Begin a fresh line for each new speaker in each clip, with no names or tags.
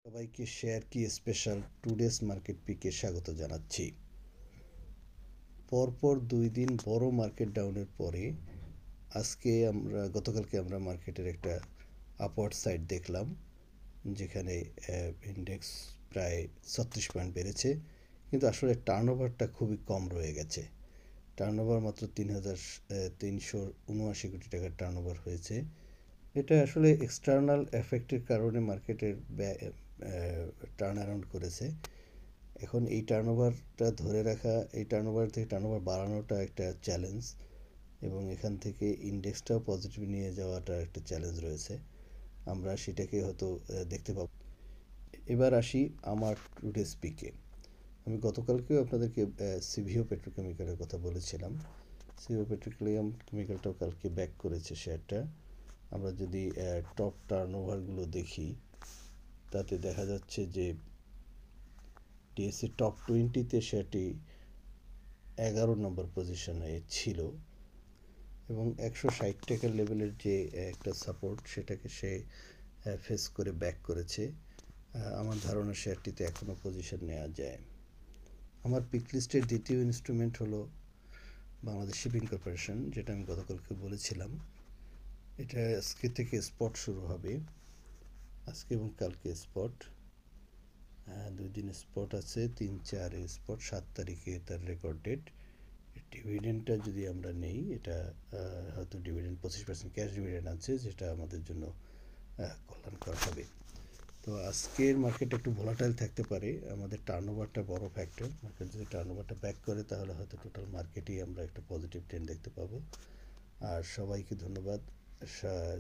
সবাইকে শেয়ার কি special today's market পিকে স্বাগত জানাচ্ছি। পরপর 2 দিন বড় মার্কেট ডাউনের পরে গতকালকে আমরা মার্কেটের একটা আপওয়ার্ড সাইড দেখলাম, যেখানে ইন্ডেক্স প্রায় 36 পয়েন্ট বেড়েছে, কিন্তু আসলে টার্নওভারটা খুবই কম রয়ে গেছে। টার্নওভার মাত্র 3,379 কোটি টাকার টার্নওভার হয়েছে। এটা আসলে এক্সটার্নাল এফেক্টের কারণে মার্কেটের টার্ন অ্যারাউন্ড করেছে। এখন এই টার্নওভারটা ধরে রাখা, এই টার্নওভার থেকে টার্নওভার বাড়ানোটা একটা চ্যালেঞ্জ, এবং এখান থেকে ইন্ডেক্সটাও পজিটিভ নিয়ে যাওয়াটা একটা চ্যালেঞ্জ রয়েছে। আমরা সেটাকে হয়তো দেখতে পাব। এবার আসি আমার টুডে স্পিকে। আমি গতকালকেও আপনাদেরকে সিভিও পেট্রোকেমিক্যালের কথা বলেছিলাম। সিভিও পেট্রোকেমিক্যালটাও কালকে ব্যাক করেছে শেয়ারটা। আমরা যদি টপ টার্নওভারগুলো দেখি, তাতে দেখা যাচ্ছে যে ডিএসসি টপ 20-তে শেয়ারটি 11 নম্বর পজিশনে ছিল, এবং 160 টাকার লেভেলের যে একটা সাপোর্ট, সেটাকে সে ফেস করে ব্যাক করেছে। আমার ধারণা শেয়ারটিতে এখনও পজিশন নেওয়া যায়। আমার পিক লিস্টের দ্বিতীয় ইনস্ট্রুমেন্ট হলো বাংলাদেশ শিপিং কর্পোরেশন, যেটা আমি গতকালকে বলেছিলাম। এটা আজকে থেকে স্পট শুরু হবে, আজকে এবং কালকে স্পট। 2 দিন স্পট আছে, 3-4 স্পট, 7 তারিখে তার রেকর্ড ডেট। ডিভিডেন্ডটা যদি আমরা নেই, এটা হয়তো ডিভিডেন্ড 25% ক্যাশ ডিভিডেন্ড আছে, যেটা আমাদের জন্য কল্যাণকর হবে। তো আজকের মার্কেট একটু ভোলাটাইল থাকতে পারে। আমাদের টার্নওভারটা বড় ফ্যাক্টর। মার্কেট যদি টার্নওভারটা ব্যাক করে, তাহলে হয়তো টোটাল মার্কেটেই আমরা একটা পজিটিভ ট্রেন্ড দেখতে পাবো। আর সবাইকে ধন্যবাদ।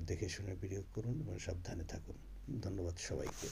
দেখে শুনে বিনিয়োগ করুন এবং সাবধানে থাকুন। ধন্যবাদ সবাইকে।